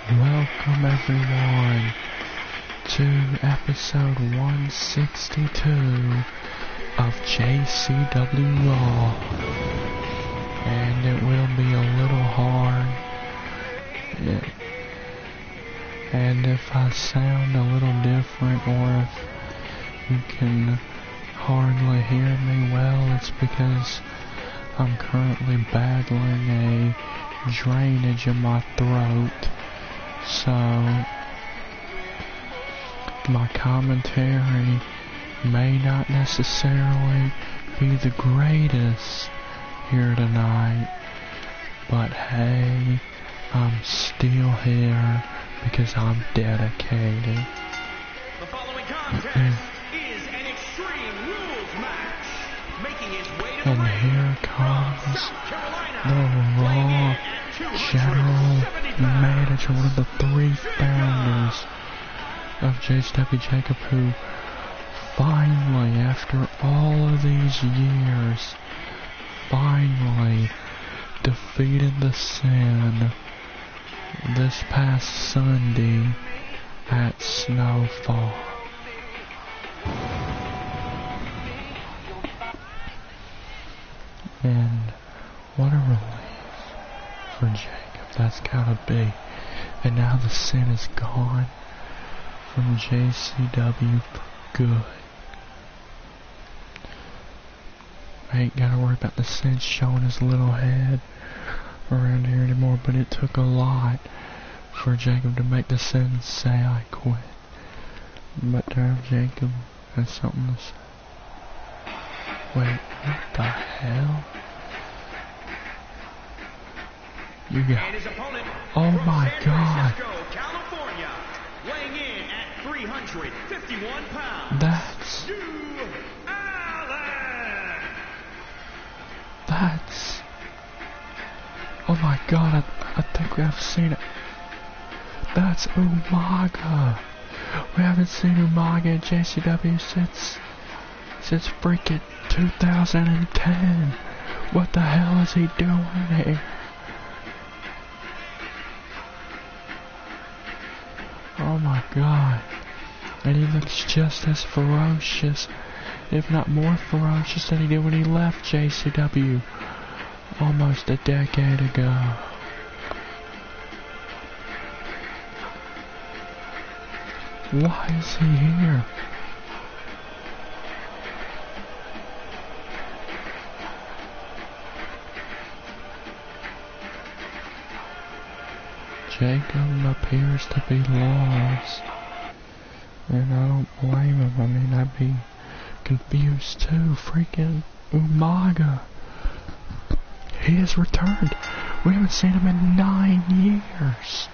Welcome everyone to episode 162 of Jcw Raw, and it will be a little hard, and if I sound a little different or if you can hardly hear me well, it's because I'm currently battling a drainage in my throat. So, my commentary may not necessarily be the greatest here tonight, but hey, I'm still here because I'm dedicated. The following contest is an Extreme Rules match, making its way to the And ring here from comes South Carolina, the weighing in Raw at General 270 Manager, one of the three Jacob. founders of Jcw, who finally, after all of these years, finally defeated the Sin this past Sunday at Snowfall. And what a relief for Jacob that's gotta be. And now the Sin is gone from Jcw for good. I ain't gotta worry about the Sin showing his little head around here anymore, but it took a lot for Jacob to make the Sin say I quit. But now Jacob has something to say. Wait, what the hell? You got... And his opponent Oh from my San God. Francisco, California, weighing in at 351 pounds. That's... Oh my God, I think we have seen it. That's Umaga. We haven't seen Umaga in Jcw since freaking 2010. What the hell is he doing here? Oh my God. And he looks just as ferocious, if not more ferocious than he did when he left Jcw almost a decade ago. Why is he here? Jacob appears to be lost, and I don't blame him. I mean, I'd be confused too. Freaking Umaga. He has returned. We haven't seen him in 9 years.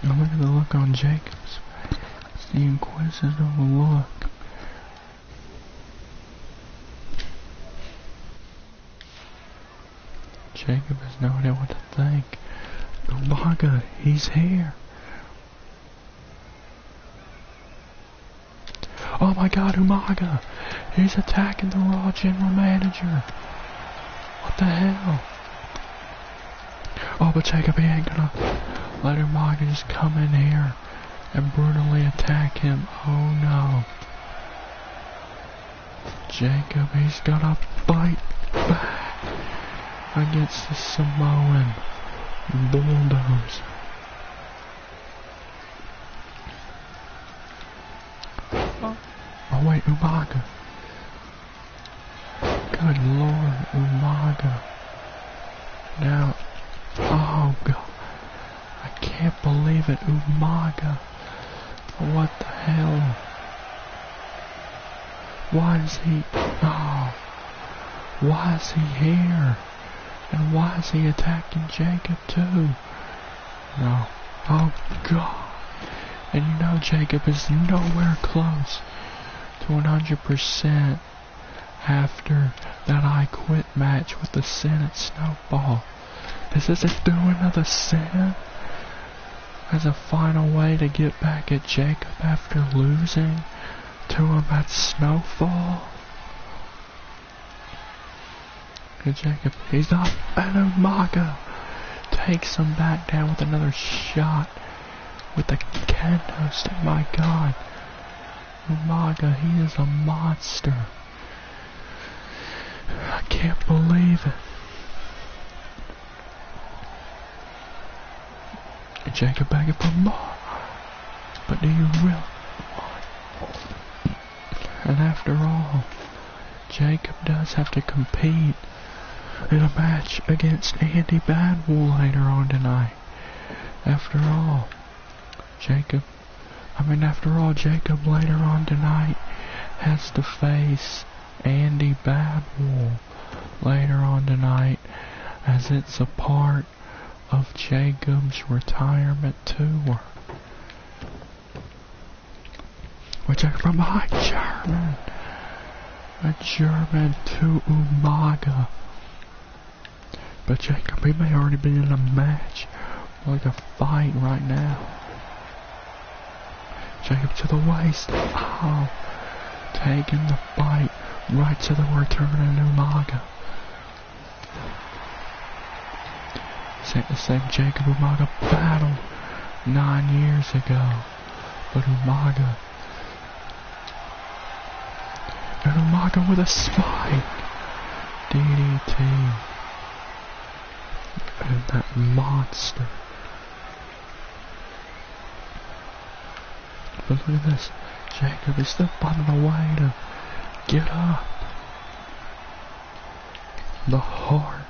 Now look at the look on Jacob's face. It's the inquisitive look. Jacob has no idea what to think. Umaga, he's here. Oh my God, Umaga! He's attacking the Raw General Manager. What the hell? Oh, but Jacob, he ain't gonna let Umaga just come in here and brutally attack him. Oh no. Jacob, he's gonna fight back against the Samoan bulldozer. Oh wait, Umaga. Good Lord, Umaga. Now, oh God. I can't believe it, Umaga. What the hell? Why is he... Oh. Why is he here? And why is he attacking Jacob too? No. Oh God. And you know Jacob is nowhere close to 100% after that I Quit match with the Sin at Snowball. Is this a doing of the Sin as a final way to get back at Jacob after losing to him at Snowfall? Good Jacob, he's not an Umaga. takes him back down with another shot with the kendo stick. My God. Umaga, he is a monster. I can't believe it. Jacob begging for more. But do you really want? And after all, Jacob does have to compete in a match against Andy Badwool later on tonight. After all, Jacob later on tonight has to face Andy Badwool later on tonight, as it's a part of Jacob's retirement tour. We're checking from behind. German. A German to Umaga. But Jacob, he may already be in a match, like a fight right now. Jacob to the waist. Oh, taking the fight right to the returning Umaga. The same Jacob Umaga battle 9 years ago, but Umaga with a spike DDT, and that monster. But look at this, Jacob is still finding a way to get up. The heart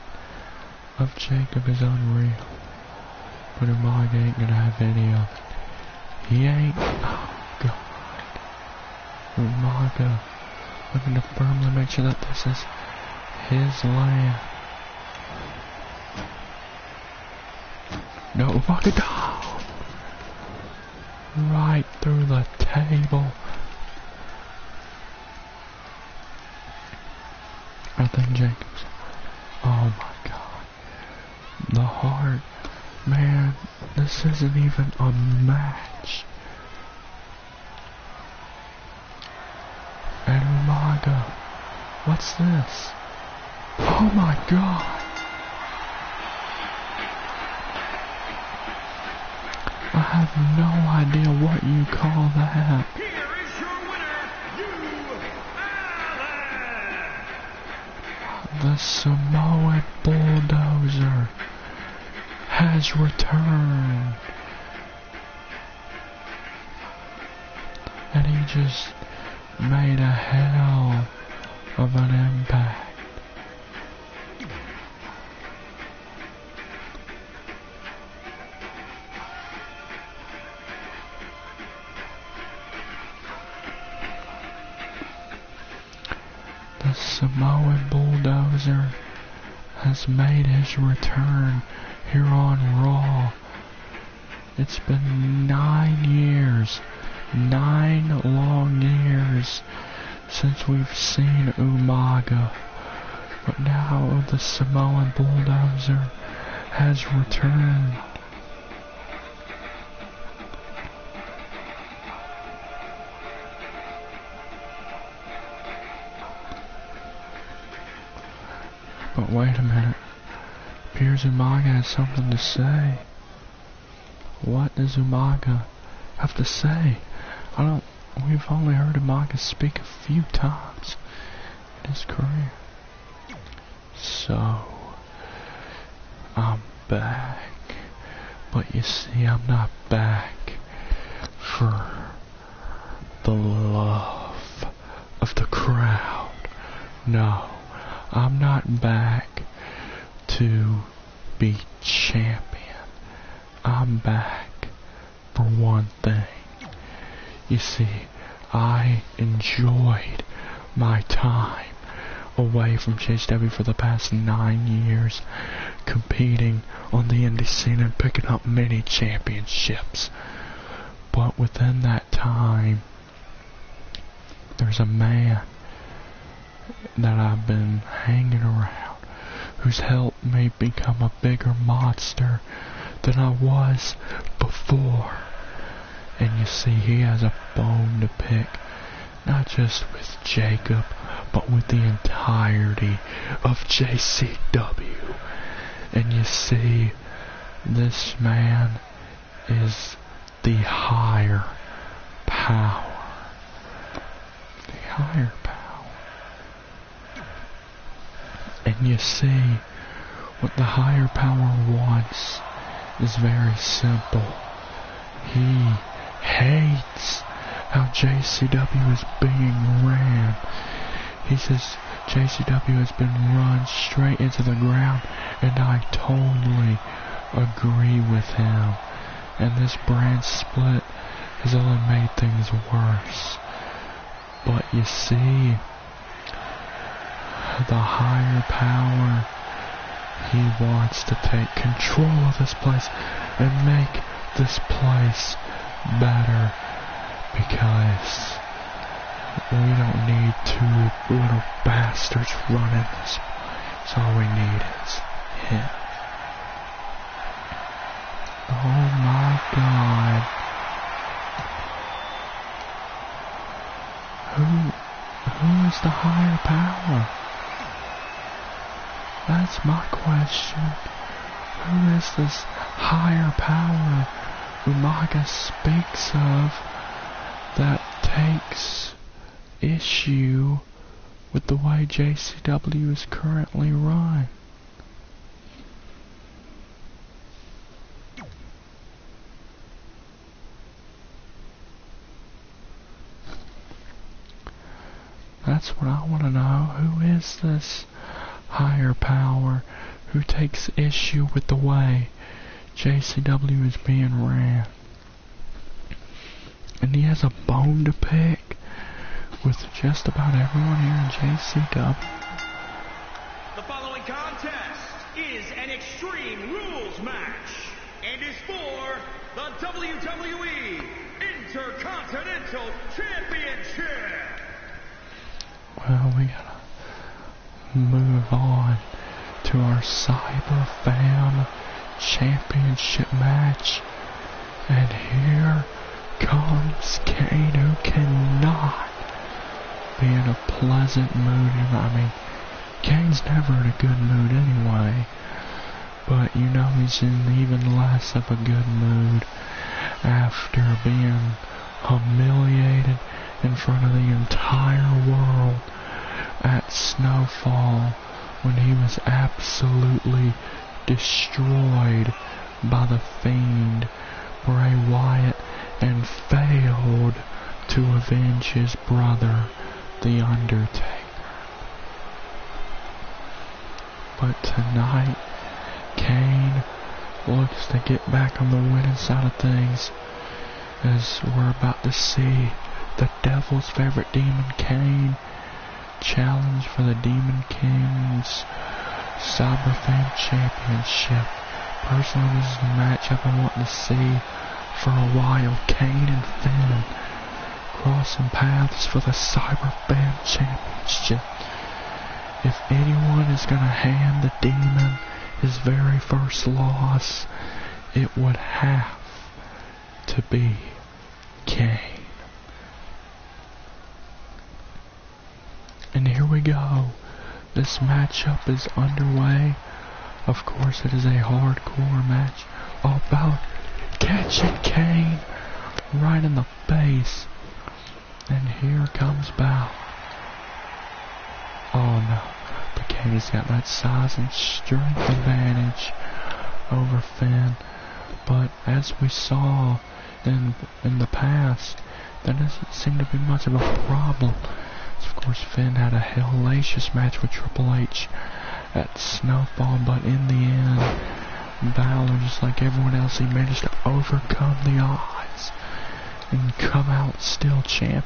of Jacob is unreal, but Umaga ain't gonna have any of it. He ain't. Oh God. Umaga looking to firmly make sure that this is his land. No, Umaga down. Right through the table. I think Jacob's. Oh my God. The heart. Man, this isn't even a match. And Umaga. What's this? Oh my God. I have no idea what you call that. Here is your winner, The Samoan Bulldozer has returned. And he just made a hell of an impact. The Samoan Bulldozer has made his return here on Raw. It's been 9 years, 9 long years since we've seen Umaga. But now the Samoan Bulldozer has returned. But wait a minute. Appears Umaga has something to say. What does Umaga have to say? We've only heard Umaga speak a few times in his career. So, I'm back. But you see, I'm not back for the love of the crowd. No. I'm not back to be champion. I'm back for one thing. You see, I enjoyed my time away from Jcw for the past 9 years, competing on the indie scene and picking up many championships. But within that time, there's a man that I've been hanging around who's helped me become a bigger monster than I was before. And you see, he has a bone to pick, not just with Jacob, but with the entirety of JCW. And you see, This man is the higher power. The higher power. And you see, what the higher power wants is very simple. He hates how JCW is being ran. He says JCW has been run straight into the ground, and I totally agree with him. And this brand split has only made things worse. But you see, the higher power, he wants to take control of this place and make this place better, because we don't need two little bastards running this place. All we need is him. Oh my God. Who is the higher power? That's my question. Who is this higher power Umaga speaks of that takes issue with the way JCW is currently run? That's what I want to know. Who is this higher power who takes issue with the way JCW is being ran? And he has a bone to pick with just about everyone here in JCW. The following contest is an Extreme Rules match and is for the WWE Intercontinental Championship. Well, we gotta move on to our Cyber Fam Championship match. And here comes Kane, who cannot be in a pleasant mood. I mean, Kane's never in a good mood anyway. But you know he's in even less of a good mood after being humiliated in front of the entire world at Snowfall, when he was absolutely destroyed by the Fiend, Bray Wyatt, and failed to avenge his brother, The Undertaker. But tonight, Kane looks to get back on the winning side of things, as we're about to see the Devil's favorite demon, Kane, challenge for the Demon King's Cyber Fam Championship. Personally, this is the match I've been wanting to see for a while. Kane and Finn crossing paths for the Cyber Fam Championship. If anyone is going to hand the Demon his very first loss, it would have to be Kane. And here we go. This matchup is underway. Of course, it is a hardcore match. Oh, Balor catching Kane right in the face. And here comes Balor. Oh no, but Kane's got that size and strength advantage over Finn. But as we saw in the past, there doesn't seem to be much of a problem. Of course, Finn had a hellacious match with Triple H at Snowfall, but in the end, Balor, just like everyone else, he managed to overcome the odds and come out still champion.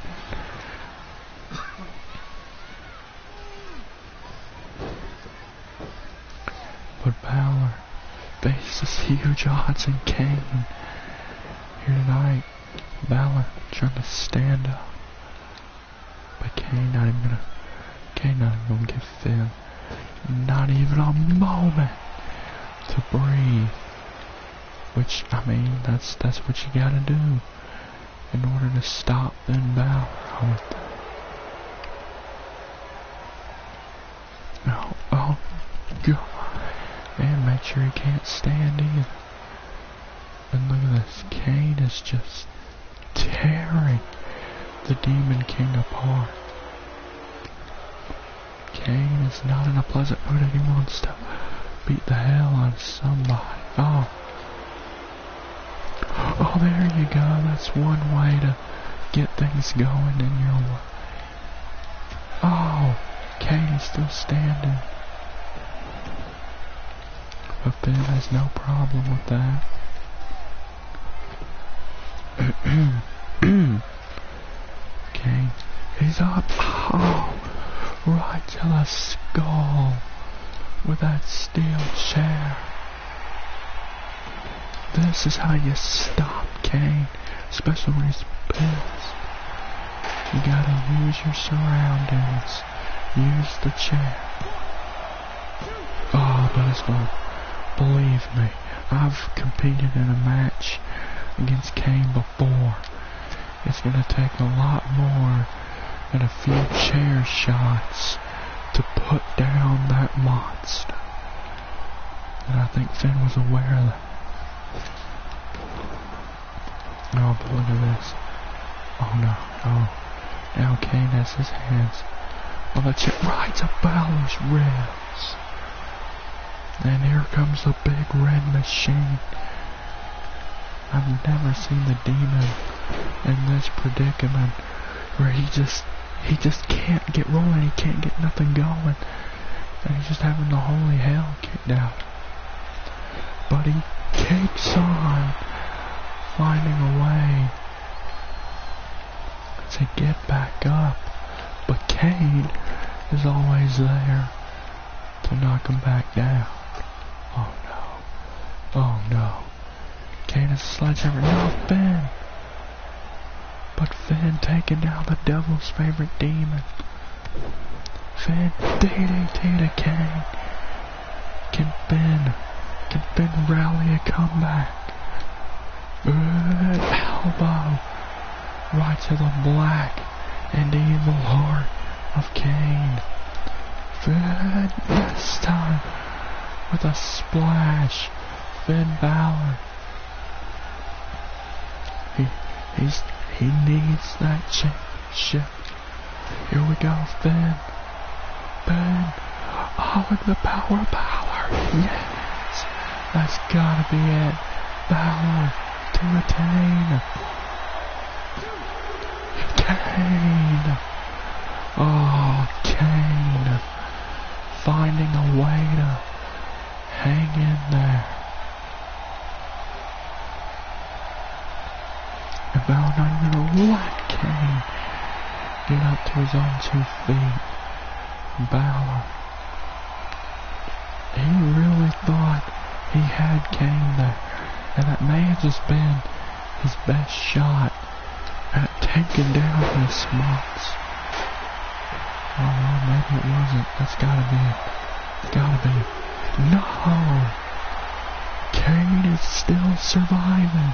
But Balor faces huge odds in Kane here tonight. Balor trying to stand up, but Kane not even gonna give Finn not even a moment to breathe. Which, I mean, that's what you gotta do in order to stop Finn Balor. Oh God. And make sure he can't stand either. goodness, Kane is just tearing the Demon King apart. Kane is not in a pleasant mood and he wants to beat the hell out of somebody. Oh, there you go. That's one way to get things going in your way. Oh, Kane is still standing. But Finn has no problem with that. Kane, he's up. Oh, right to the skull with that steel chair. This is how you stop Kane, especially when he's pissed. You gotta use your surroundings. Use the chair. Oh, but it's gonna, believe me, I've competed in a match against Kane before. It's gonna take a lot more than a few chair shots to put down that monster. And I think Finn was aware of that. Oh, but look at this. Oh no, oh. Now Kane has his hands on the chair right to Balor's ribs. And here comes the big red machine. I've never seen the Demon in this predicament where he just can't get rolling, he can't get nothing going. And he's just having the holy hell kicked out. But he takes on, finding a way to get back up. But Kane is always there to knock him back down. Oh no. Oh no. Kane is a sledgehammer. No, Finn. But Finn taking down the devil's favorite demon. Finn, DDT to Kane. Can Finn rally a comeback? Good elbow. Right to the black and evil heart of Kane. Finn this time with a splash. Finn Balor. He needs that championship. Here we go, Finn. Finn. Oh, and the power of Balor. Yes. That's gotta be it. Balor to retain. Kane. Oh, Kane. Finding a way to hang in there. And Balor not even gonna let Kane get up to his own 2 feet. Balor. He really thought he had Kane there. And that may have just been his best shot at taking down this monster. Oh, well, maybe it wasn't. That's gotta be it. Gotta be it. No! Kane is still surviving.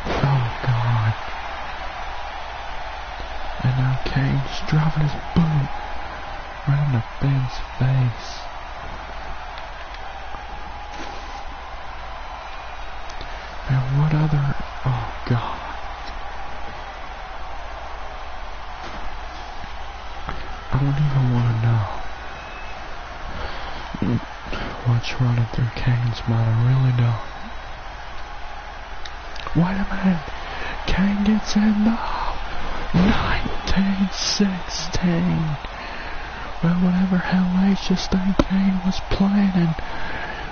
Oh, God. And now Kane's dropping his boot right in the Finn's face. And what other... Oh, God. I don't even want to know what's running through Kane's mind. I really don't. Wait a minute. Kane gets in. No. 1916. Well, whatever hellacious thing Kane was planning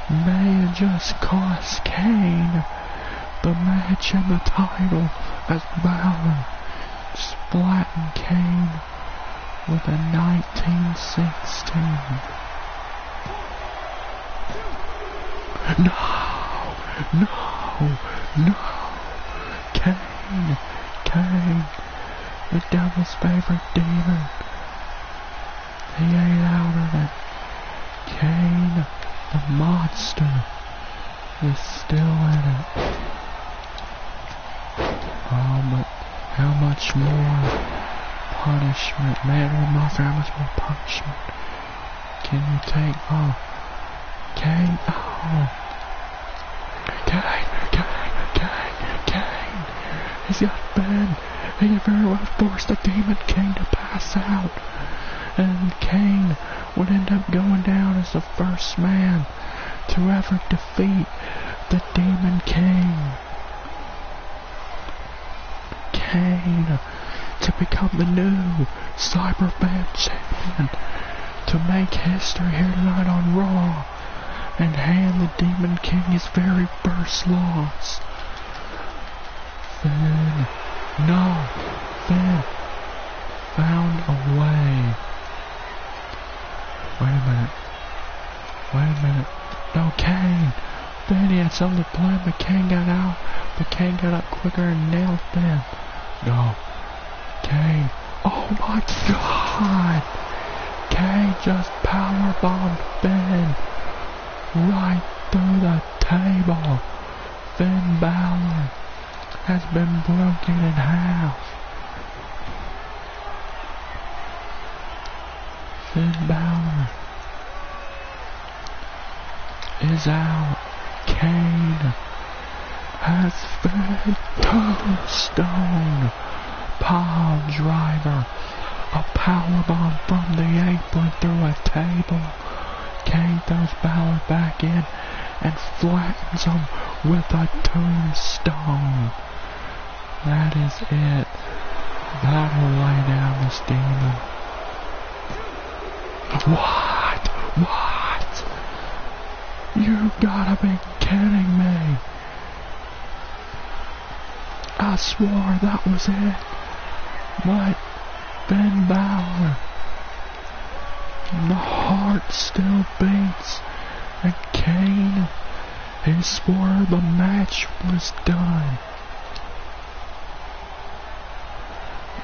may have just cost Kane the match and the title as Balor just flattened Kane with a 1916. No! Kane, the devil's favorite demon. He ain't out of it. Kane, the monster, is still in it. Oh, but how much more punishment, man, oh my God, how much more punishment can you take? Oh, Kane, oh. Kane. He's got Ben. He can very well force the Demon King to pass out. And Kane would end up going down as the first man to ever defeat the Demon King. Kane to become the new Cyberman champion, to make history here tonight on Raw and hand the Demon King his very first loss. Finn found a way. Wait a minute. No, Kane. Finn, he had something to plan, but Kane got out. But Kane got up quicker and nailed Finn. No. Kane. Oh my God. Kane just powerbombed Finn right through the table. Finn Balor has been broken in half. Finn Balor is out. Kane has Finn tombstone pile driver. A powerbomb from the apron through a table. Kane throws Balor back in and flattens him with a tombstone. That is it. That'll lay down this demon. What? You gotta be kidding me. I swore that was it. But Finn Balor, the heart still beats. And Kane, he swore the match was done.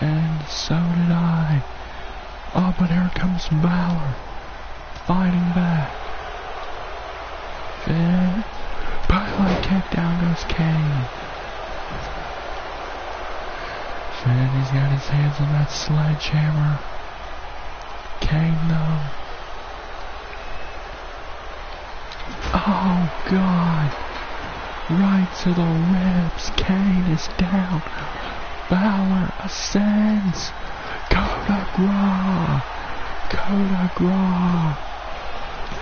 And so did I. Oh, but here comes Balor, fighting back. Finn, Balor kick, down goes Kane. Finn, he's got his hands on that sledgehammer. Kane, though. Oh, God. Right to the ribs. Kane is down. Balor ascends. Coup de grace.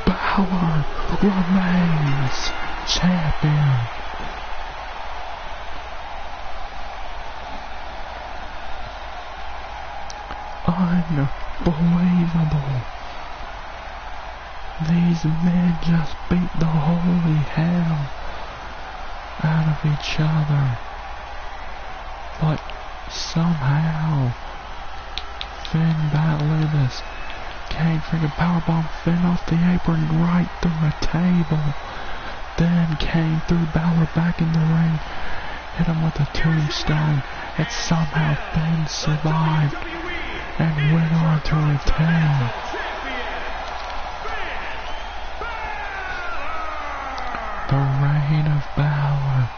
Balor remains champion. Unbelievable. These men just beat the holy hell out of each other. But somehow, Finn Balor, this Kane freaking powerbomb Finn off the apron right through a table. Then Kane threw Balor back in the ring, hit him with a tombstone, and somehow Finn survived and went on to retain. The reign of Balor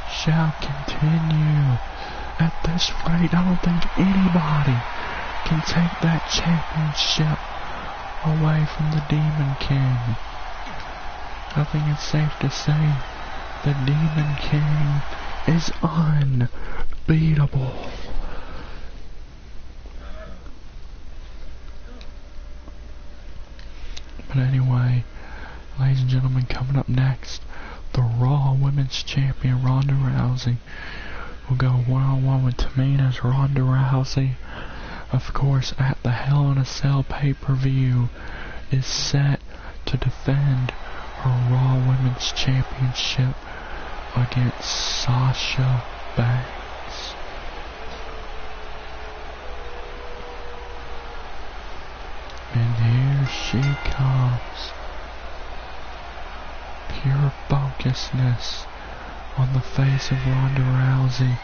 shall continue. At this rate, I don't think anybody can take that championship away from the Demon King. I think it's safe to say the Demon King is unbeatable. But anyway, ladies and gentlemen, coming up next, the Raw Women's Champion Ronda Rousey will go one-on-one with Tamina's Ronda Rousey. Of course, at the Hell in a Cell pay-per-view, is set to defend her Raw Women's Championship against Sasha Banks. And here she comes. Pure focusness on the face of Ronda Rousey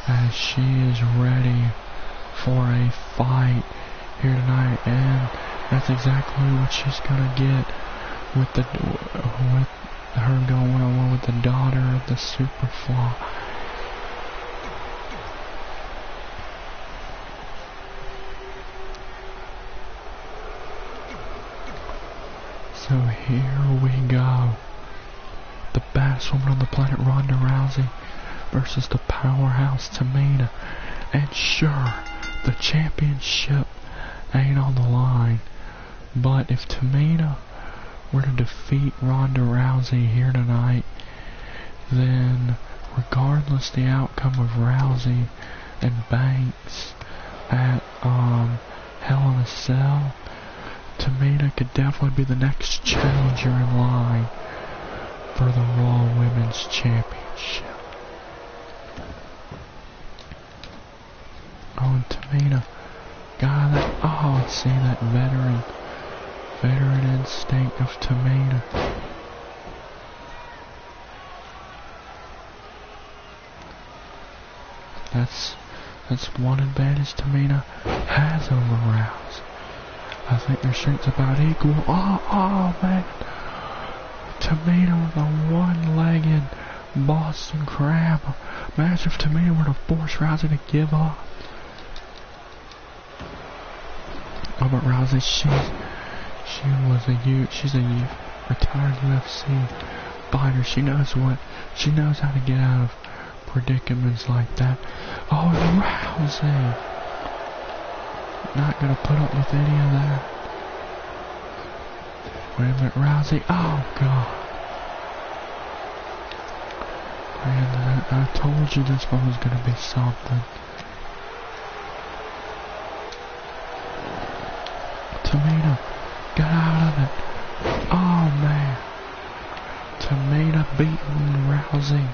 as she is ready for a fight here tonight, and that's exactly what she's gonna get with her going one-on-one with the daughter of the Superfly. So here we go. The baddest woman on the planet, Ronda Rousey, versus the powerhouse Tamina. And sure, the championship ain't on the line, but if Tamina were to defeat Ronda Rousey here tonight, then regardless the outcome of Rousey and Banks at Hell in a Cell, Tamina could definitely be the next challenger in line for the Raw Women's Championship. Oh, and Tamina, God, see that veteran instinct of Tamina. That's one advantage Tamina has over Rousey. I think their strengths about equal. Oh man. Tamina with a one-legged Boston Crab. Imagine if Tamina were to force Rousey to give up. Oh, but Rousey, she's a retired UFC fighter. She knows how to get out of predicaments like that. Oh, and Rousey, not gonna put up with any of that. Wait a minute, Rousey. Oh God. Man, I told you this one was gonna be something. Tamina, get out of it. Oh man. Tamina beating Rousey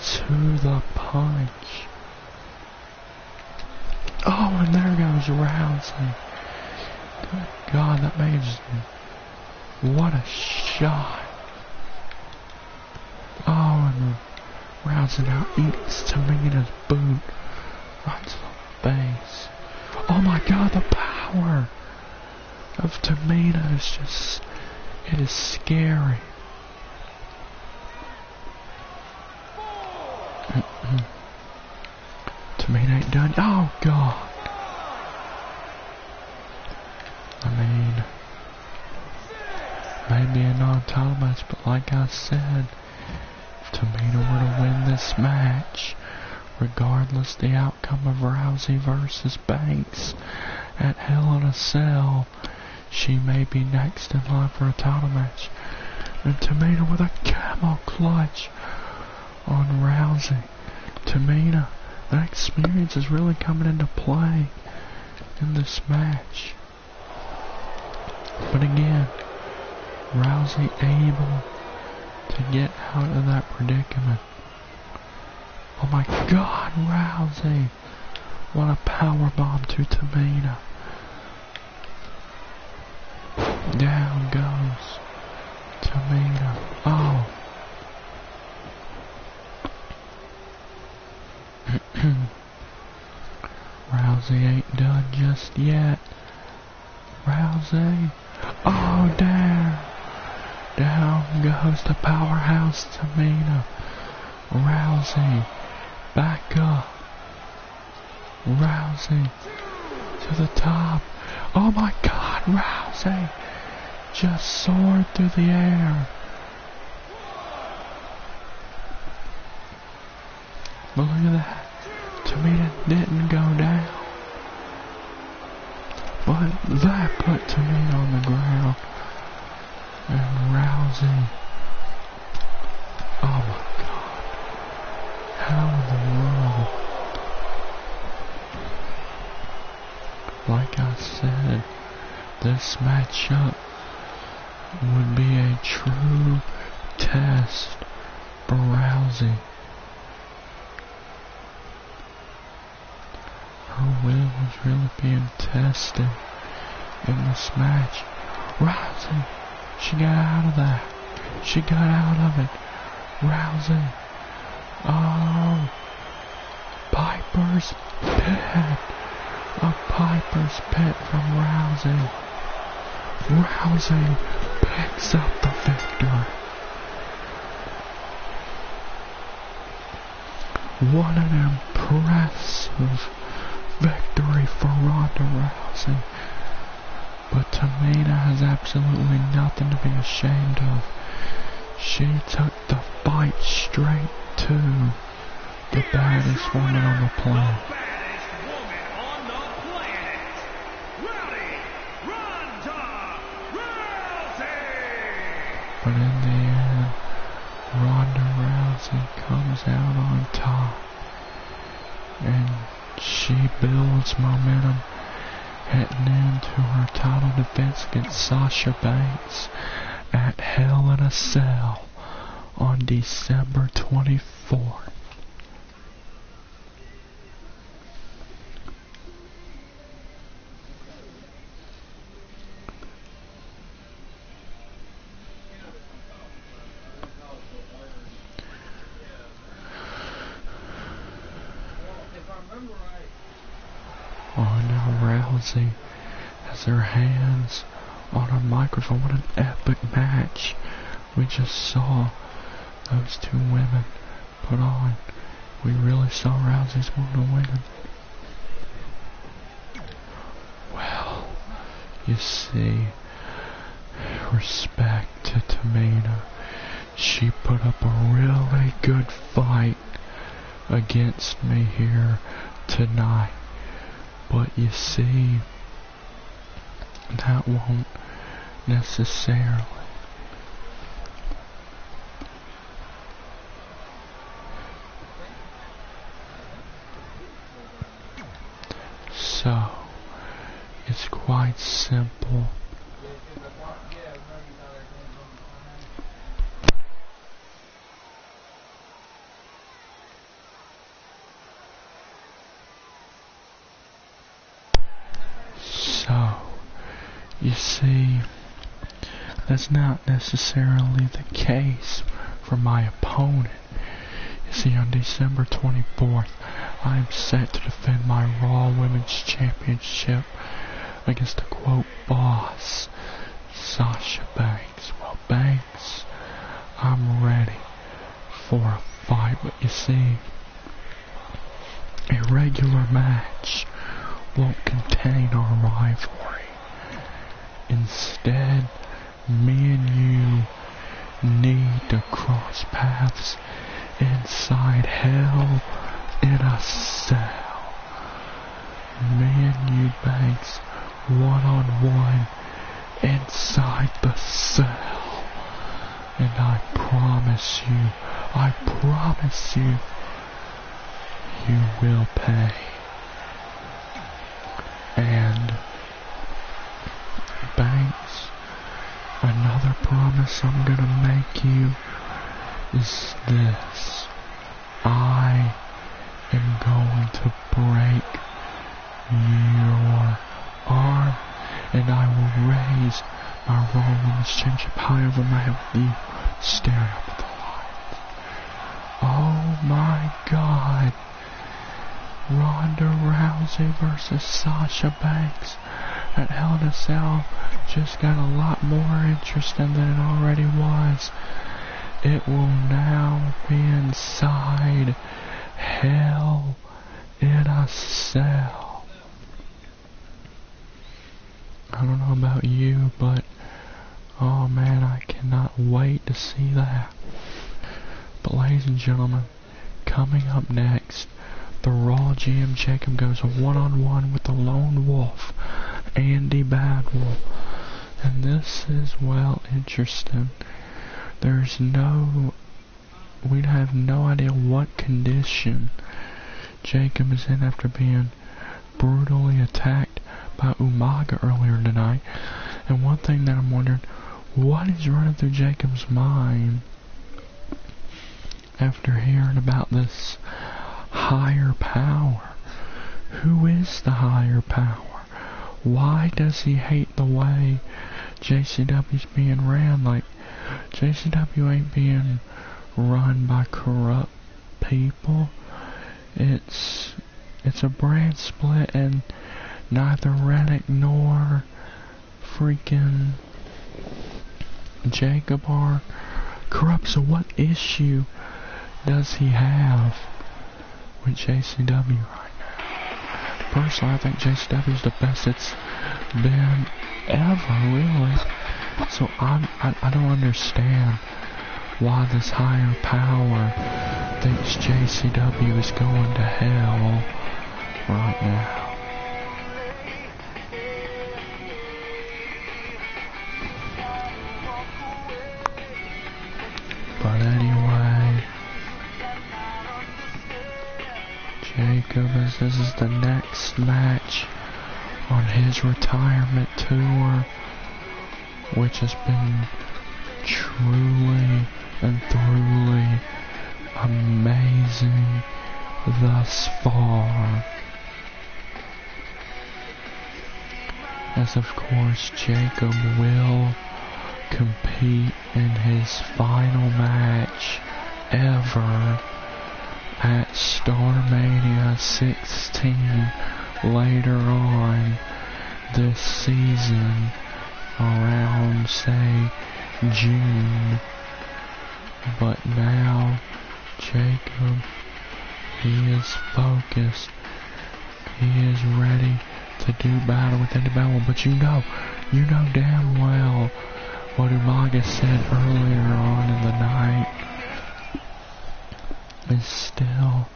to the punch. Oh, and there goes Rousey. Good God, that man just... What a shot. Oh, and Rousey now eats Tamina's boot right to the face. Oh my God, the power of Tamina is just... It is scary. Tamina ain't done. Oh God. I mean, maybe a non-title match, but like I said, if Tamina were to win this match, regardless the outcome of Rousey versus Banks at Hell in a Cell, she may be next in line for a title match. And Tamina with a camel clutch on Rousey. Tamina, that experience is really coming into play in this match. But again, Rousey able to get out of that predicament. Oh my God, Rousey! What a powerbomb to Tamina. Down goes Tamina. Oh. Rousey ain't done just yet. Rousey. Oh, down. Down goes the powerhouse Tamina. Rousey. Back up. Rousey. To the top. Oh my God, Rousey. Just soared through the air. But look at that. Tamina didn't go down. But that put Tamina on the ground. And Rousey. Oh my God. How in the world? Like I said, this matchup would be a true test for Rousey. Her will was really being tested in this match. Rousey, she got out of that. She got out of it. Rousey. Oh. Piper's Pit. A Piper's Pit from Rousey. Rousey picks up the victory. What an impressive victory for Ronda Rousey. But Tamina has absolutely nothing to be ashamed of. She took the fight straight to the baddest woman on the planet. But in the end, Ronda Rousey comes out on top. And she builds momentum heading into her title defense against Sasha Banks at Hell in a Cell on December 24th. Ronda Rousey has her hands on a microphone. What an epic match we just saw those two women put on. We really saw Rousey's one to win. Well, you see, respect to Tamina. She put up a really good fight against me here tonight. But you see, that won't necessarily so it's quite simple. So, you see, that's not necessarily the case for my opponent. You see, on December 24th, I am set to defend my Raw Women's Championship against the quote boss, Sasha Banks. Well, Banks, I'm ready for a fight, but you see, a regular match won't contain our rivalry. Instead, me and you need to cross paths inside Hell in a Cell. Me and you, Banks, one-on-one inside the cell. And I promise you, you will pay. And Banks, another promise I'm gonna make you is this. I am going to break your arm, and I will raise my Raw Women's Championship high over my head with you staring up at the lights. Oh my God. Ronda Rousey versus Sasha Banks at Hell in a Cell just got a lot more interesting than it already was. It will now be inside Hell in a Cell. I don't know about you, but oh man, I cannot wait to see that. But ladies and gentlemen, coming up next, the Raw GM Jacob goes one-on-one with the Lone Wolf, Andy Badwell. And this is, well, interesting. We'd have no idea what condition Jacob is in after being brutally attacked by Umaga earlier tonight. And one thing that I'm wondering, what is running through Jacob's mind after hearing about this higher power? Who is the higher power? Why does he hate the way JCW's being ran? Like, JCW ain't being run by corrupt people. It's a brand split, and neither Rennick nor freaking Jacob are corrupt. So what issue does he have with JCW right now? Personally, I think JCW is the best it's been ever, really. So I don't understand why this higher power thinks JCW is going to hell right now. But anyway, Jacob, this is the next match on his retirement tour, which has been truly and thoroughly amazing thus far. As of course, Jacob will compete in his final match ever at StarMania 16 later on this season, around say June. But now Jacob, he is focused, he is ready to do battle with Andy Battle. But you know damn well what Umaga said earlier on in the night is still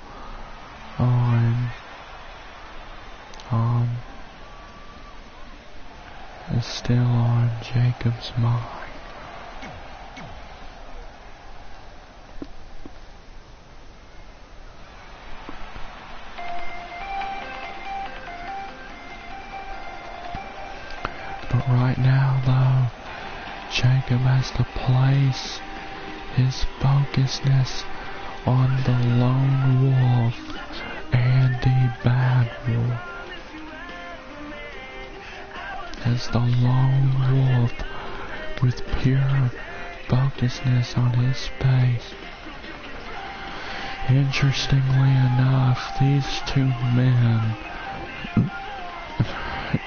on Jacob's mind. But right now though, Jacob has to place his focusedness on the lone wolf, Andy Badwolf. As the lone wolf with pure focusedness on his space. Interestingly enough, these two men,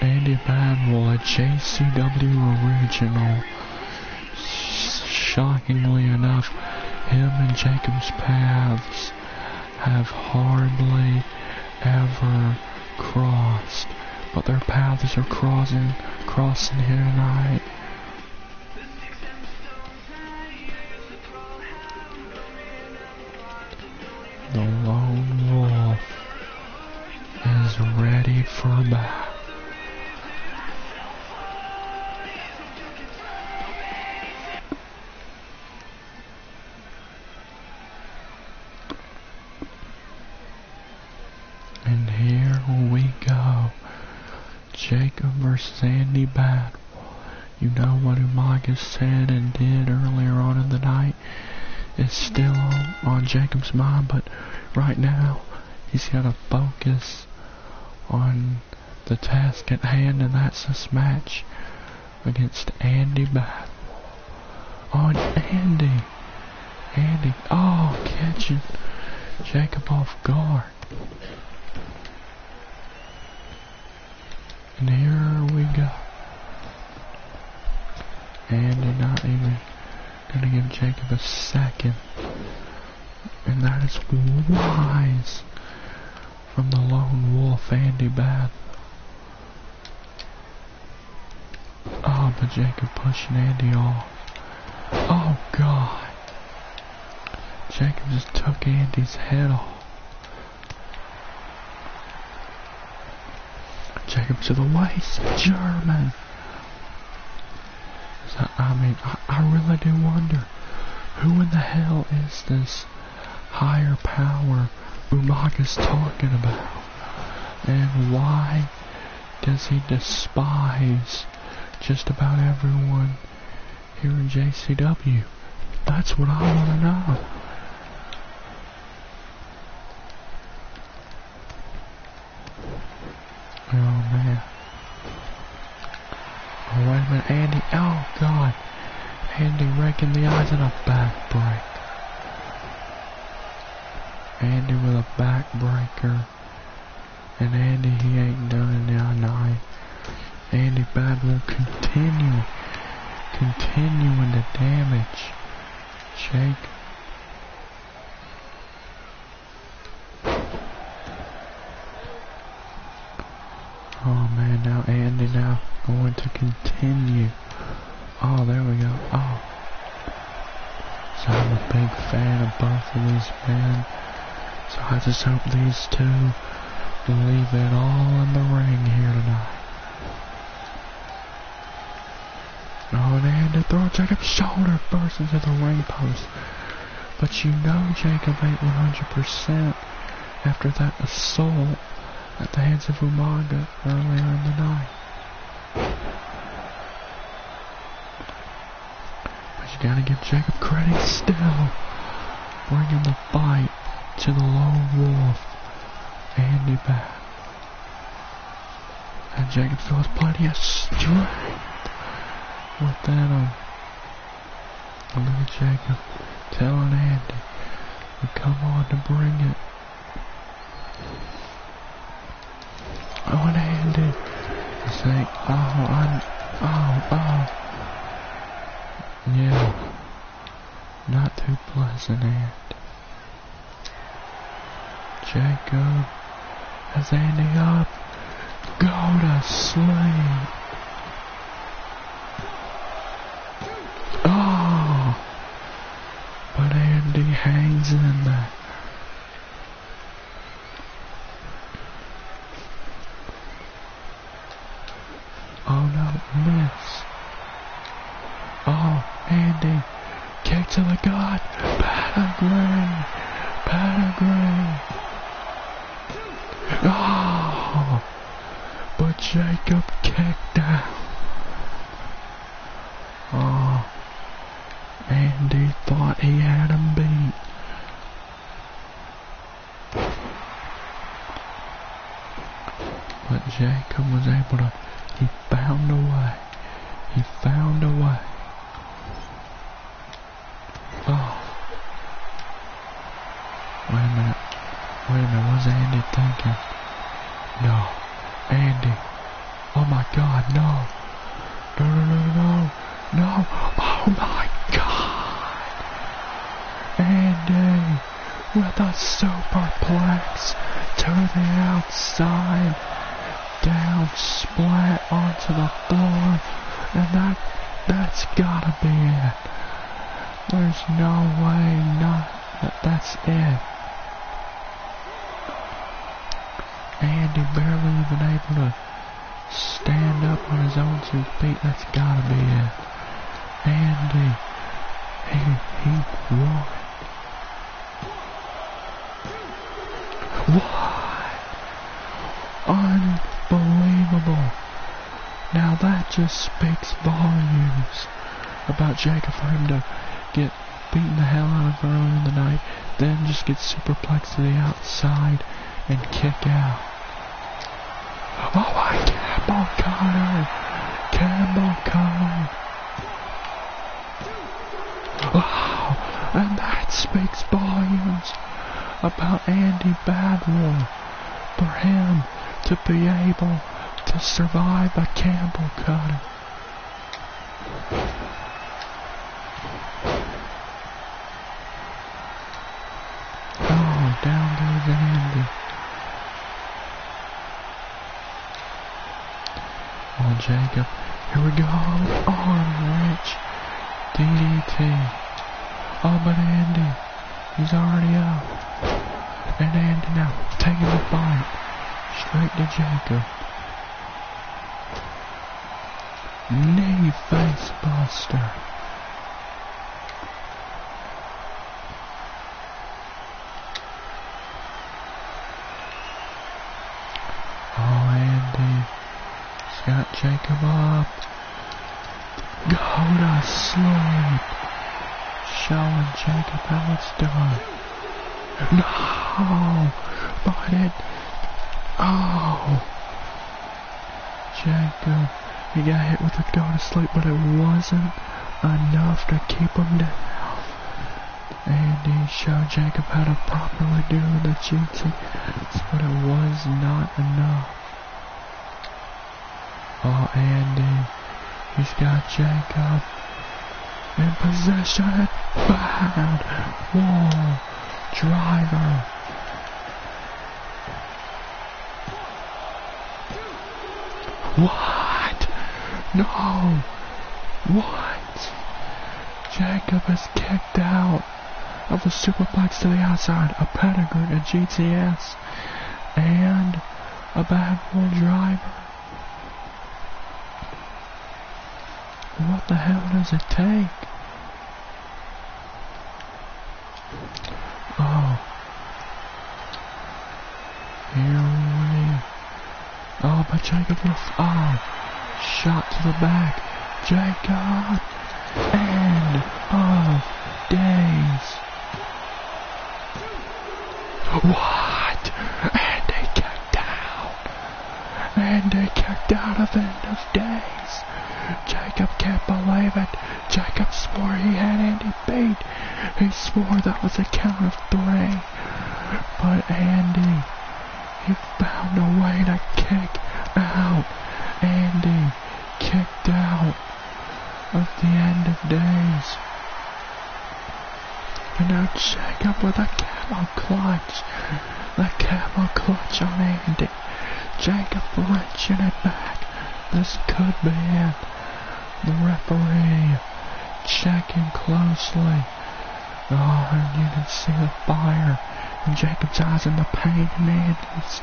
Andy Badwolf, a JCW original, shockingly enough, him and Jacob's paths have hardly ever crossed, but their paths are crossing here tonight. The lone wolf is ready for battle. And here we go. Jacob versus Andy Badwolf. You know what Umaga said and did earlier on in the night is still on Jacob's mind, but right now he's got to focus on the task at hand, and that's this match against Andy Badwolf. On Andy, catching Jacob off guard. And here we go. Andy not even gonna give Jacob a second. And that is wise from the lone wolf, Andy Badwolf. Oh, but Jacob pushing Andy off. Oh God. Jacob just took Andy's head off. Jacob to the waist, German. So, I really do wonder, who in the hell is this higher power Umaga's talking about? And why does he despise just about everyone here in JCW? That's what I want to know. Oh man. Oh wait a minute, Andy. Oh God. Andy raking the eyes and a back break. Andy with a back breaker. And Andy, he ain't done it now night. Andy Badwolf continuing to damage Jake. Oh man, now Andy now going to continue Oh, there we go. Oh. So I'm a big fan of both of these men. So I just hope these two will leave it all in the ring here tonight. Oh, and Andy throws Jacob's shoulder first into the ring post. But you know Jacob ain't 100% after that assault at the hands of Umaga earlier in the night. But you gotta give Jacob credit still, bringing the fight to the lone wolf, Andy back. And Jacob still has plenty of strength within him. And look at Jacob telling Andy to come on to bring it. Oh, and Andy is saying, yeah, not too pleasant, Andy. Jacob has Andy up. Go to sleep. Oh, but Andy hangs in there. Oh no, miss. Oh, Andy, kick to the gut. Pedigree. Oh, but Jacob kicked out. Oh, Andy thought he had him beat. But Jacob was able to, he found a way. Oh. Wait a minute, what's Andy thinking? No, Andy. Oh my God, no. No. Oh my God. Andy with a superplex to the outside. Down, splat onto the floor. And that's gotta be it. There's no way that's it. Andy barely even able to stand up on his own 2 feet. That's gotta be it. Andy, he won. What? Unbelievable. Now that just speaks volumes about Jacob for him to get beaten the hell out of early in the night, then just get superplexed to the outside and kick out. Oh my Campbell cutter. Wow, and that speaks volumes about Andy Badwar for him to be able to survive a Campbell cutter. Oh, down goes Andy. Oh, Jacob. Here we go. Arm wrench. DDT. Oh, but Andy, he's already up. And Andy now taking the fight straight to Jacob. Knee face buster. Oh, Andy, he's got Jacob up. Go to sleep. Showing Jacob how it's done. No, but it. Oh, Jacob. He got hit with a go to sleep, but it wasn't enough to keep him down. Andy showed Jacob how to properly do the Jcw, but it was not enough. Oh, Andy, he's got Jacob in possession. Bad wall driver. What? No, What? Jacob is kicked out of the superplex to the outside, a pedigree, a GTS, and a backward driver. What the hell does it take? Oh. Here we... Oh, but Jacob was... Oh. Shot to the back. Jacob. End of days. What? And they kicked out. And they kicked out of end of days. Jacob can't believe it. Jacob swore he had Andy beat. He swore that was a count of 3. But Andy, he found a way to kick out. Andy kicked out of the end of days. And now Jacob with a camel clutch. The camel clutch on Andy. Jacob wrenching it back. This could be it. The referee checking closely. Oh, and you can see the fire in Jacob's eyes and the pain in Andy's.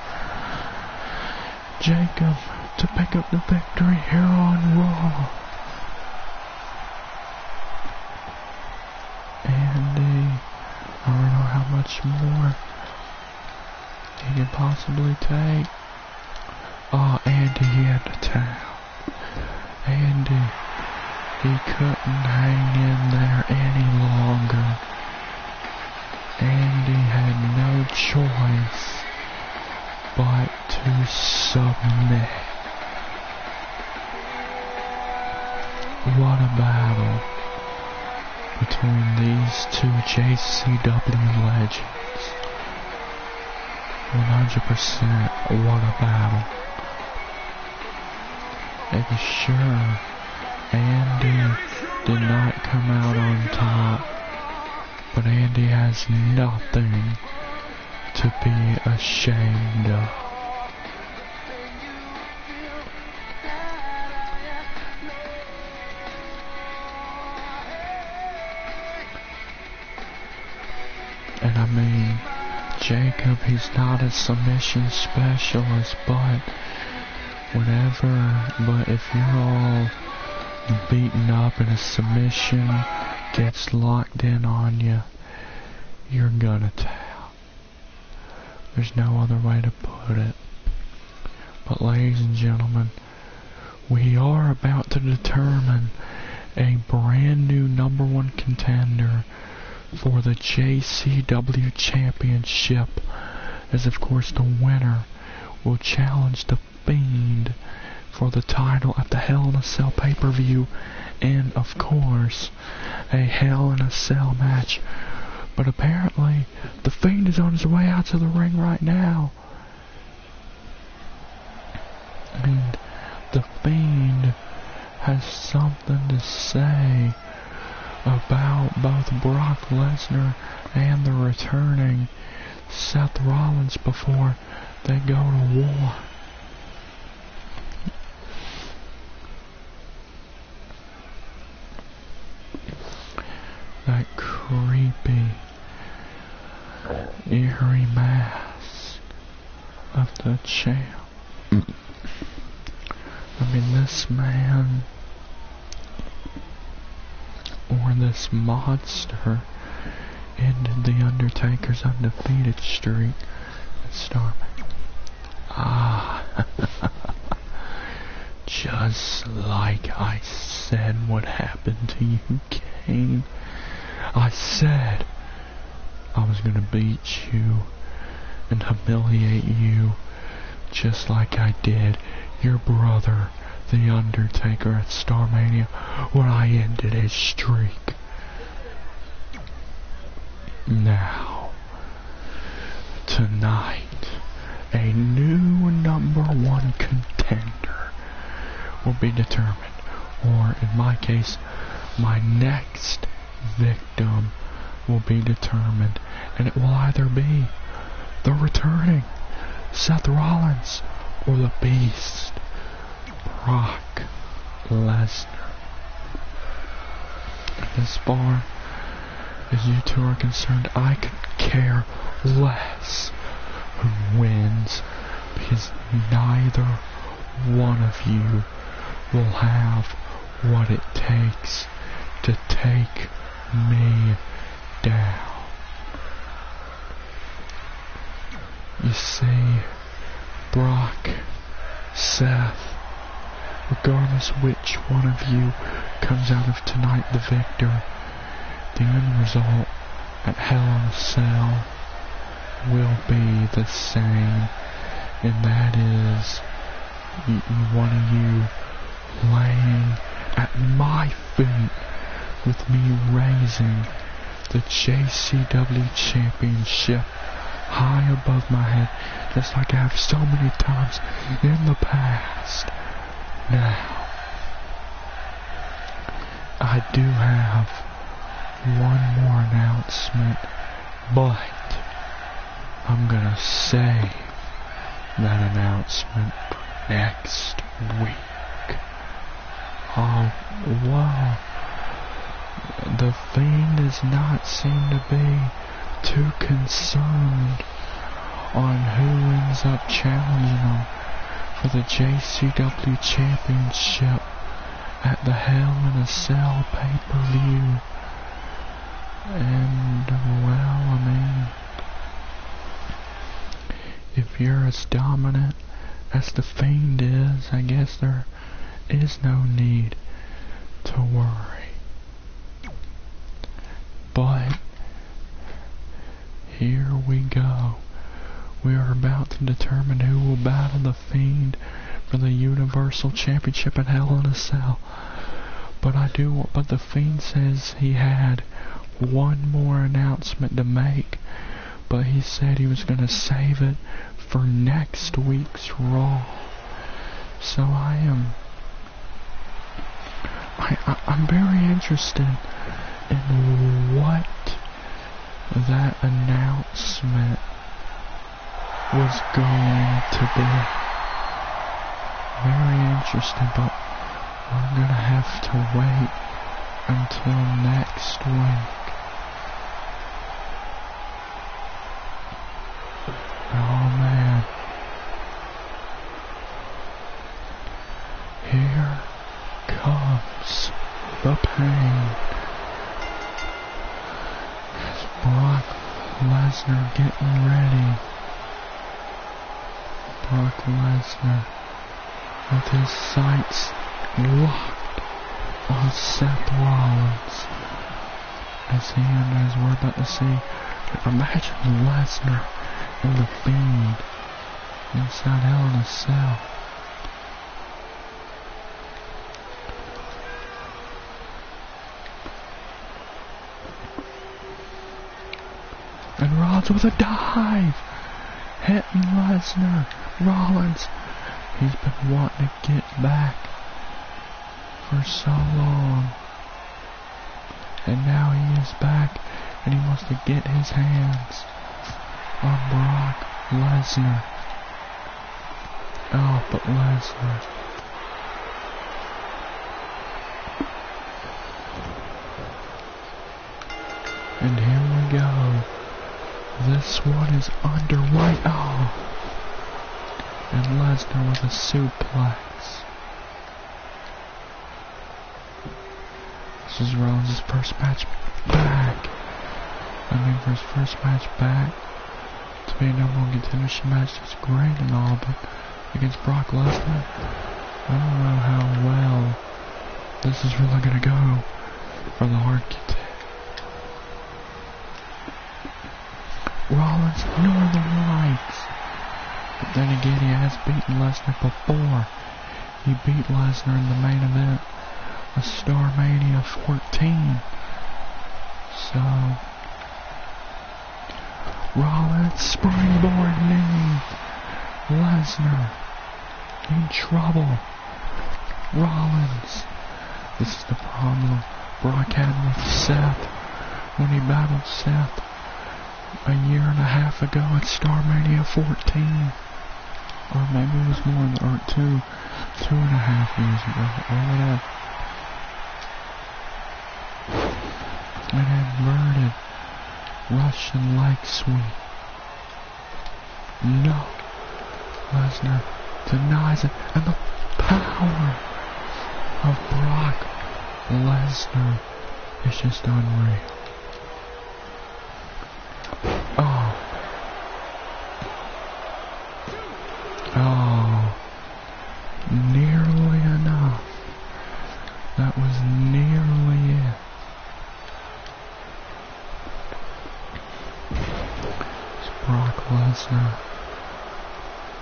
Jacob to pick up the victory here on Raw. Andy, I don't know how much more he can possibly take. Oh, Andy, he had the towel. Andy, he couldn't hang in there any longer. Andy had no choice but to submit. What a battle between these two JCW legends. 100% what a battle. And sure, Andy did not come out on top, but Andy has nothing to be ashamed of. And I mean, Jacob, he's not a submission specialist, but if you're all beaten up and a submission gets locked in on you, you're gonna tap. There's no other way to put it. But ladies and gentlemen, we are about to determine a brand new #1 contender for the JCW Championship, as of course the winner will challenge the Fiend for the title at the Hell in a Cell pay-per-view, and of course a Hell in a Cell match. But apparently the Fiend is on his way out to the ring right now. And the Fiend has something to say about both Brock Lesnar and the returning Seth Rollins before they go to war. That creepy, eerie mask of the champ. I mean, this man, or this monster, ended The Undertaker's undefeated streak at Starman. Ah, just like I said would happen to you, Kane. I said I was gonna beat you and humiliate you just like I did your brother, The Undertaker, at Starmania when I ended his streak. Now, tonight, a new #1 contender will be determined, or in my case, my next victim will be determined, and it will either be the returning Seth Rollins or the Beast, Brock Lesnar. As far as you two are concerned, I could care less who wins, because neither one of you will have what it takes to take me down. You see, Brock, Seth, regardless which one of you comes out of tonight the victor, the end result at Hell in a Cell will be the same, and that is one of you laying at my feet with me raising the JCW Championship high above my head, just like I have so many times in the past. Now, I do have one more announcement, but I'm gonna save that announcement for next week. Oh, wow. The Fiend does not seem to be too concerned on who ends up challenging him for the JCW Championship at the Hell in a Cell pay-per-view. And, well, I mean, if you're as dominant as the Fiend is, I guess there is no need to worry. But here we go. We are about to determine who will battle the Fiend for the Universal Championship at Hell in a Cell. But the Fiend says he had one more announcement to make, but he said he was going to save it for next week's Raw. So I'm very interested in what that announcement was going to be. Very interesting, but we're gonna have to wait until next week. Oh man. Here comes the pain. Brock Lesnar getting ready. Brock Lesnar with his sights locked on Seth Rollins. As we're about to see, imagine Lesnar and the Fiend inside Hell in a Cell. And Rollins with a dive, hitting Lesnar. Rollins, he's been wanting to get back for so long, and now he is back, and he wants to get his hands on Brock Lesnar. Oh, but Lesnar. And here we go. This one is underway. Oh. And Lesnar with a suplex. This is Rollins' first match back. For his first match back to be a number one contendership match, it's great and all, but against Brock Lesnar, I don't know how well this is really gonna go for the Architect. Rollins Northern Lights. But then again, he has beaten Lesnar before. He beat Lesnar in the main event of StarMania 14. So, Rollins springboard knee. Lesnar in trouble. Rollins. This is the problem Brock had with Seth when he battled Seth a year and a half ago at StarMania 14. Or maybe it was more than 2.5 years ago, or whatever. Russian leg sweep. No. Lesnar denies it, and the power of Brock Lesnar is just unreal. Oh. Oh. Nearly enough. That was nearly it. It's Brock Lesnar.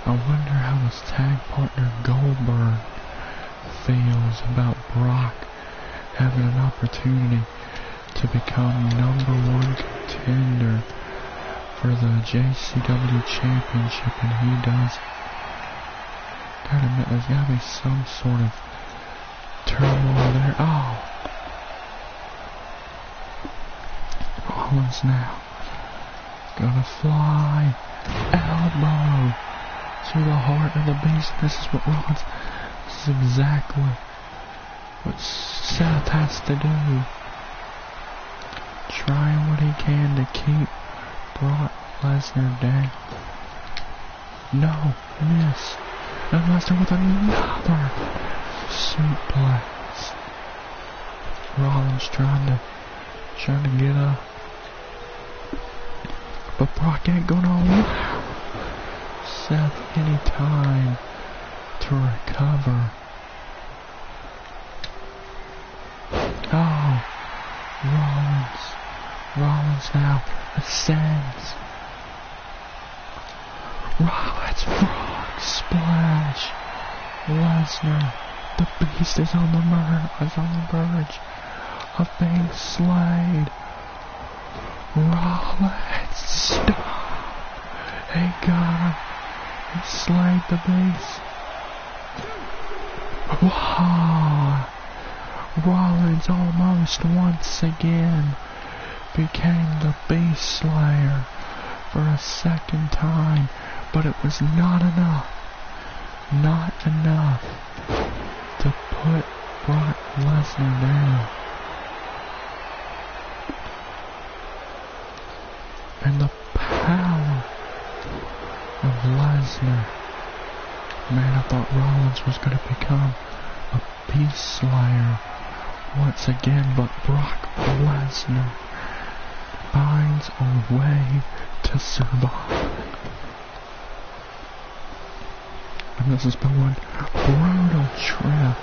I wonder how his tag partner Goldberg feels about Brock having an opportunity to become #1 contender for the JCW Championship, and he doesn't. Gotta admit, there's gotta be some sort of turmoil there. Oh! Rollins now. Gonna fly. Elbow to the heart of the beast. This is what Rollins, this is exactly what Seth has to do. Trying what he can to keep Brock Lesnar down. No, miss. And Lesnar with another suplex. Rollins trying to get up. But Brock ain't gonna allow Seth any time to recover. Oh, Rollins now ascends. Rollins frog splash. Lesnar, the beast, is on the verge of being slayed. Rollins, stop! He got him. He slayed the beast. Wow! Rollins almost once again became the Beast Slayer for a second time, but it was not enough. Not enough to put Brock Lesnar down. And the power of Lesnar. Man, I thought Rollins was going to become a Beast Slayer once again, but Brock Lesnar finds a way to survive. And this has been one brutal trip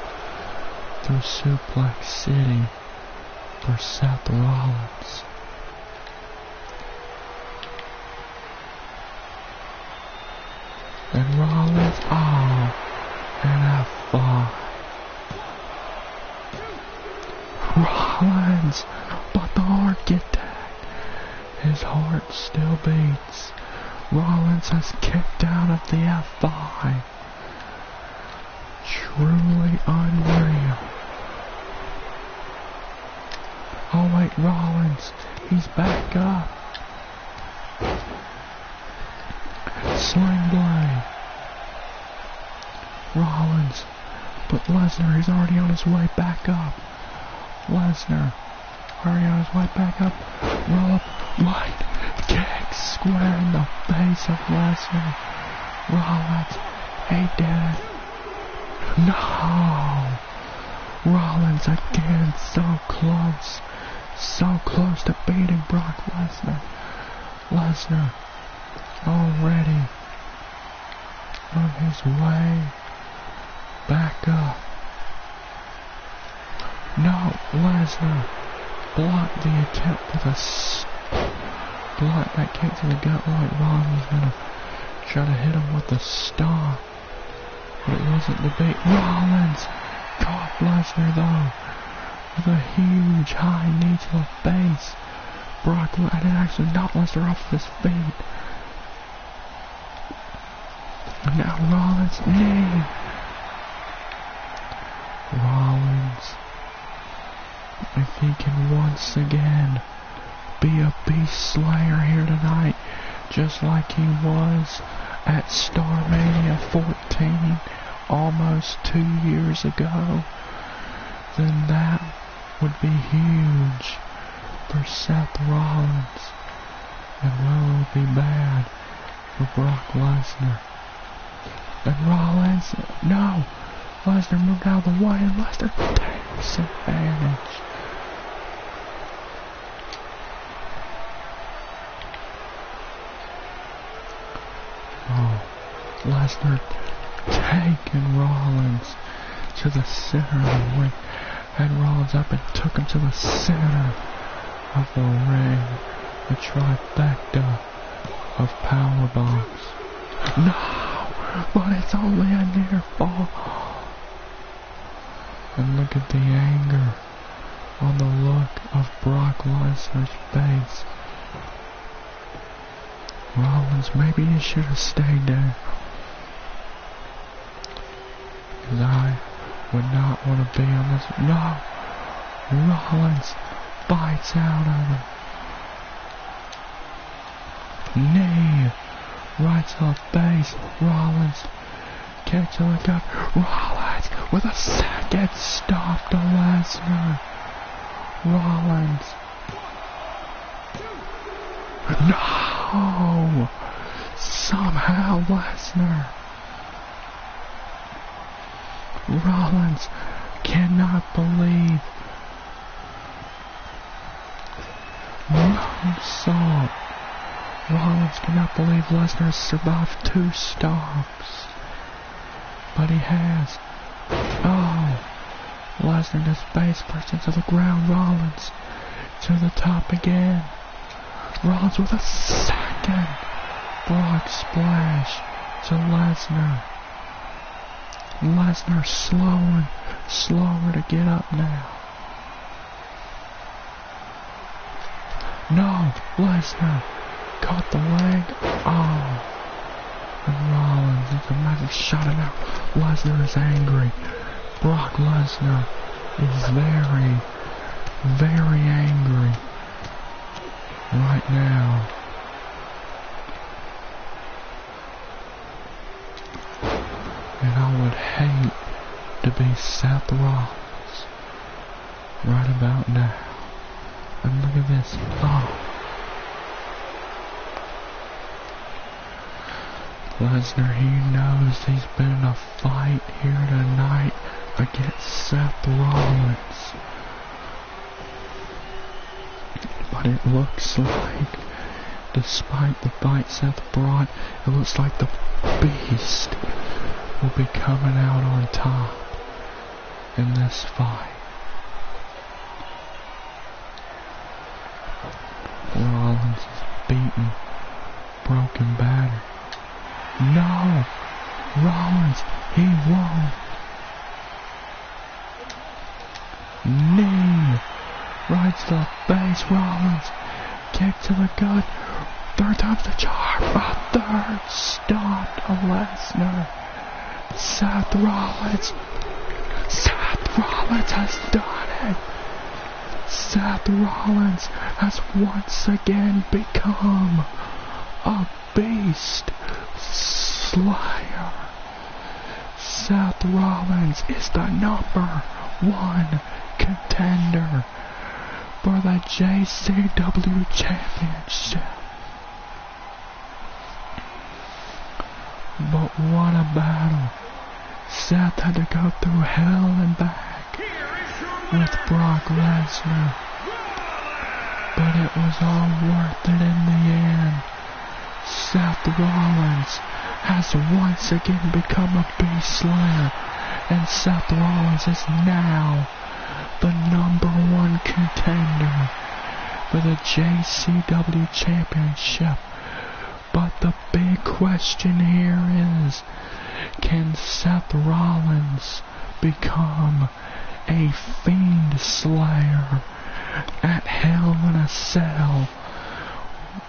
through Suplex City for Seth Rollins. And Rollins, and F5. Rollins, but the heart get tagged. His heart still beats. Rollins has kicked out of the F5. Truly unreal. Oh wait, Rollins, he's back up. Sling blade. Rollins, but Lesnar is already on his way back up. Lesnar, already on his way back up. Roll up, right, kick square in the face of Lesnar. Rollins, he did it. No! Rollins again, so close to beating Brock Lesnar. Lesnar already on his way back up. No, Lesnar blocked the attempt with blocked that kick to the gut like Rollins was gonna try to hit him with a stomp. But it wasn't the bait. Rollins caught Lesnar though with a huge high knee to the face. Brock Lesnar actually knocked Lesnar off his feet. And now Rollins knee. Rollins, if he can once again be a Beast Slayer here tonight, just like he was at StarMania 14 almost 2 years ago, then that would be huge for Seth Rollins. And will it be bad for Brock Lesnar? And Rollins, no! Lesnar moved out of the way and Lesnar takes advantage. Oh, Lesnar taking Rollins to the center of the ring. Had Rollins up and took him to the center of the ring. The trifecta of powerbombs. No! But it's only a near fall. And look at the anger on the look of Brock Lesnar's face. Rollins, maybe you should have stayed there. Because I would not want to be on this. No! Rollins bites out of it. Knee right to the face. Rollins kick to the gut. Rollins with a second stop to Lesnar. Rollins. No! Somehow Lesnar. Rollins cannot believe. Moonsault. Rollins cannot believe Lesnar has survived 2 stops. But he has. Oh. Lesnar does face first into the ground. Rollins to the top again. Rollins with a second Brock splash to Lesnar. Lesnar slower to get up now. No, Lesnar caught the leg. Oh. And Rollins, it's a massive shot him out. Lesnar is angry. Brock Lesnar is very, very angry right now. And I would hate to be Seth Rollins right about now. And look at this. Oh. Lesnar, he knows he's been in a fight here tonight against Seth Rollins. But it looks like, despite the fight Seth brought, it looks like the Beast will be coming out on top in this fight. Rollins is beaten, broken, battered. No! Rollins, he won't. Knee right to the face. Rollins kick to the gut. 3rd time's the charm. A 3rd stop to Lesnar. Seth Rollins has done it. Seth Rollins has once again become a Beast Slayer. Seth Rollins is the #1 contender for the JCW Championship. But what a battle. Seth had to go through hell and back with Brock Lesnar. But it was all worth it in the end. Seth Rollins has once again become a Beast Slayer. And Seth Rollins is now the #1 contender for the JCW Championship. But the big question here is, can Seth Rollins become a Fiend Slayer at Hell in a Cell?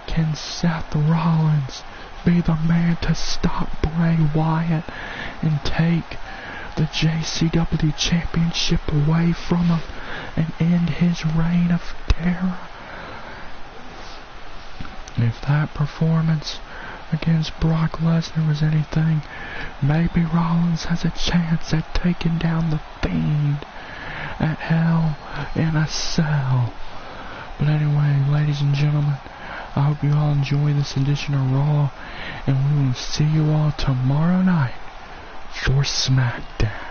Can Seth Rollins be the man to stop Bray Wyatt and take the JCW Championship away from him and end his reign of terror? If that performance against Brock Lesnar was anything, maybe Rollins has a chance at taking down the Fiend at Hell in a Cell. But anyway, ladies and gentlemen, I hope you all enjoy this edition of Raw, and we will see you all tomorrow night for SmackDown.